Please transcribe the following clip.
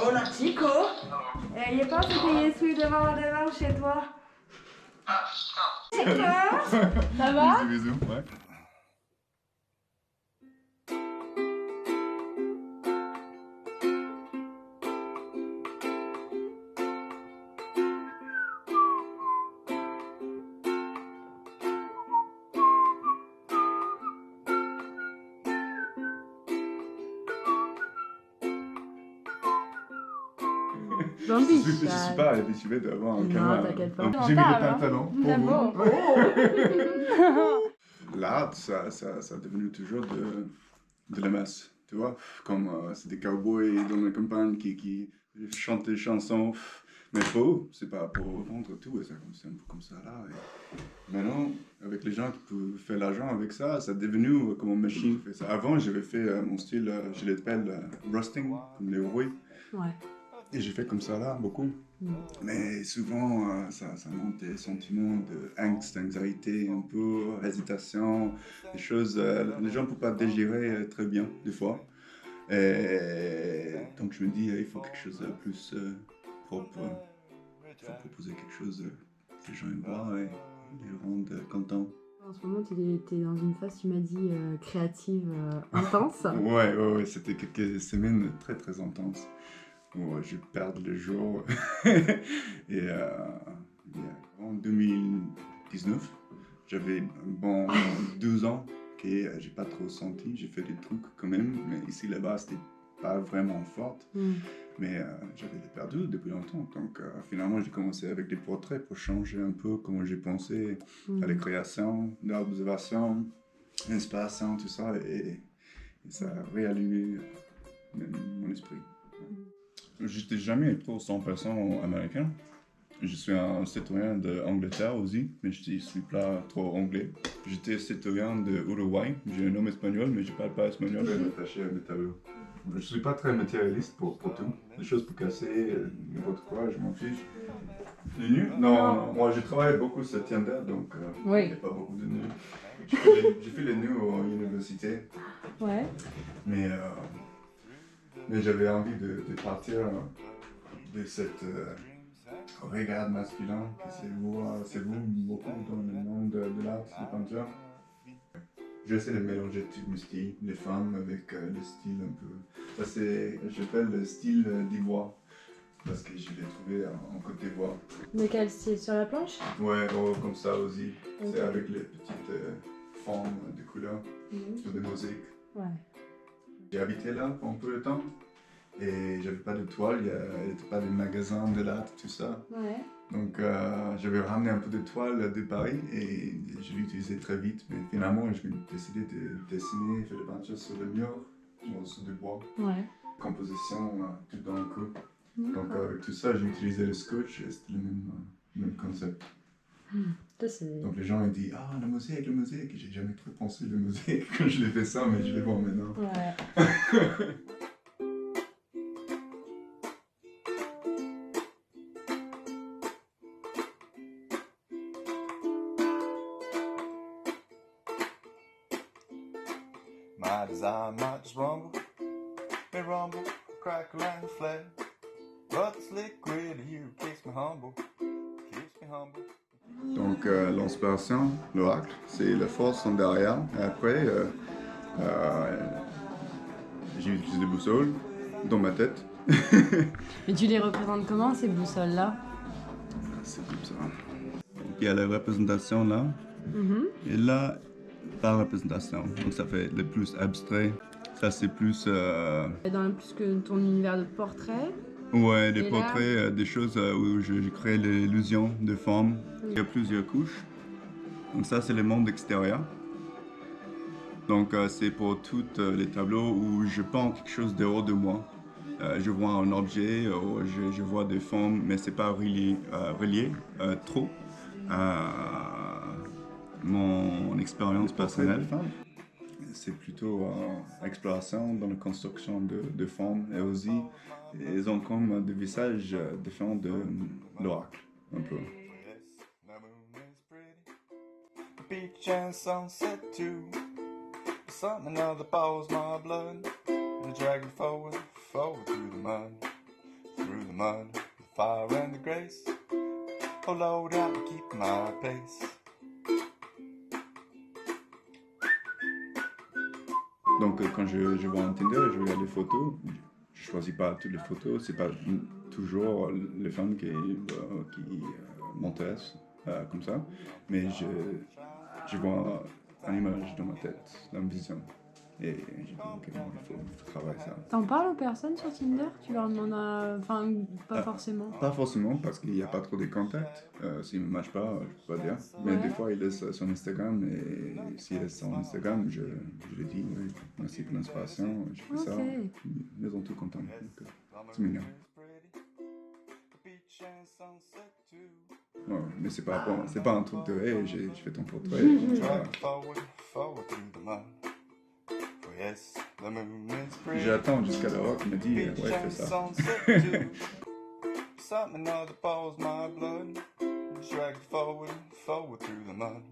Hola chico. Je pense qu'il est celui devant chez toi. Chico, ça va? Bisous, bisous, ouais. Bambi. Je suis pas habitué d'avoir un Non, caméra. t'inquiète pas. J'ai mis On le parle, pantalon pour D'amour. vous. L'art, ça a devenu toujours de la masse, tu vois. Comme c'est des cowboys dans la campagne qui chantent des chansons. Mais faux, c'est pas pour vendre tout, et ça, c'est un peu comme ça là. Et maintenant, avec les gens qui peuvent faire l'argent avec ça, ça est devenu comme une machine fait ça. Avant, j'avais fait mon style, je l'appelle rusting, comme les rouilles. Ouais. Et j'ai fait comme ça là, beaucoup. Mais souvent, ça monte des sentiments de angst, anxiété, un peu, hésitation, des choses, les gens ne peuvent pas digérer très bien, des fois. Et donc je me dis, il faut quelque chose de plus propre. Il faut proposer quelque chose que les gens aiment voir et les rendent contents. En ce moment, tu es dans une phase, tu m'as dit, créative intense. Ouais, c'était quelques semaines très très intenses. Où je perds le jour. Et en 2019, j'avais un bon 12 ans que j'ai pas trop senti. J'ai fait des trucs quand même, mais ici là-bas c'était pas vraiment fort. Mais j'avais perdu depuis longtemps. Donc finalement j'ai commencé avec des portraits pour changer un peu comment j'ai pensé à la création, l'observation, l'inspiration, tout ça. Et ça a réallumé mon esprit. J'étais jamais trop 100% américain. Je suis un citoyen d'Angleterre aussi, mais je ne suis pas trop anglais. J'étais citoyen de Uruguay. J'ai un nom espagnol, mais je ne parle pas espagnol. Je suis attaché à mes tableaux. Je ne suis pas très matérialiste pour tout. Des choses pour casser, n'importe quoi, je m'en fiche. Les nus? Non, moi je travaille beaucoup sur Tinder, donc il n'y a pas beaucoup de nus. J'ai fait les nus à l'université. Ouais. Mais j'avais envie de partir de cette regard masculin que c'est vous beaucoup dans le monde de l'art, de peinture. J'essaie de mélanger tous mes styles, les femmes avec le style un peu. Ça j'appelle le style d'ivoire parce que je l'ai trouvé en Côte d'Ivoire. Mais quel style, sur la planche? Ouais, comme ça aussi. Okay. C'est avec les petites formes de couleurs sur des mosaïques. Ouais. J'ai habité là pour un peu de temps et j'avais pas de toile, il n'y avait pas de magasins de l'art, tout ça. Ouais. Donc j'avais ramené un peu de toile de Paris et je l'ai utilisé très vite, mais finalement je me suis décidé de dessiner, faire des peintures sur le mur, sur du bois. Ouais. Composition tout d'un coup. Donc avec tout ça j'ai utilisé le scotch et c'était le même concept. Donc les gens ils disent ah la mosaïque, j'ai jamais trop pensé de mosaïque quand je l'ai fait ça, mais je les vois maintenant. Ouais. My desire might just rumble, may rumble, crackle and flare. But this liquid here keeps me humble, Donc l'inspiration, l'oracle, c'est la force en derrière. Et après, j'ai utilisé des boussoles dans ma tête. Mais tu les représentes comment ces boussoles-là? C'est comme ça. Donc, il y a la représentation là, et là, la représentation. Donc ça fait le plus abstrait. Ça c'est plus... Dans plus que ton univers de portrait? Ouais, des portraits, des choses où je crée l'illusion de forme. Il y a plusieurs couches. Donc ça, c'est le monde extérieur. Donc c'est pour tous les tableaux où je peins quelque chose dehors de moi. Je vois un objet, je vois des formes, mais c'est pas relié trop à mon expérience personnelle. C'est plutôt exploration dans la construction de formes et aussi ils ont comme des visages différents de l'oracle, un peu. Beach and sunset too. Something other boils my blood. And drag me forward through the mud. mud, the fire and the grace. Oh Lord, how to keep my pace. Donc quand je vois un Tinder et je regarde les photos, je choisis pas toutes les photos, c'est pas toujours les femmes qui m'intéressent comme ça, mais je vois une image dans ma tête, une vision. Et j'ai dit, ok, il faut travailler ça. T'en parles aux personnes sur Tinder? Tu leur demandes Enfin, pas forcément. Pas forcément, parce qu'il n'y a pas trop de contacts. S'il ne me matche pas, je peux pas dire. Mais Ouais. des fois, il laisse son Instagram, et s'il laisse son Instagram, je lui dis, oui, merci pour l'inspiration, je fais ça. Ok. Ils sont tous contents. Donc, c'est mignon. Ouais, mais c'est pas un truc de, hey, j'ai fait ton portrait. Voilà. Forward, forward through the mud. For yes, the moon is pretty. J'attends jusqu'à l'heure qu'il me dit, ouais, fais ça. Something other boils my blood. Dragged forward, forward through the mud.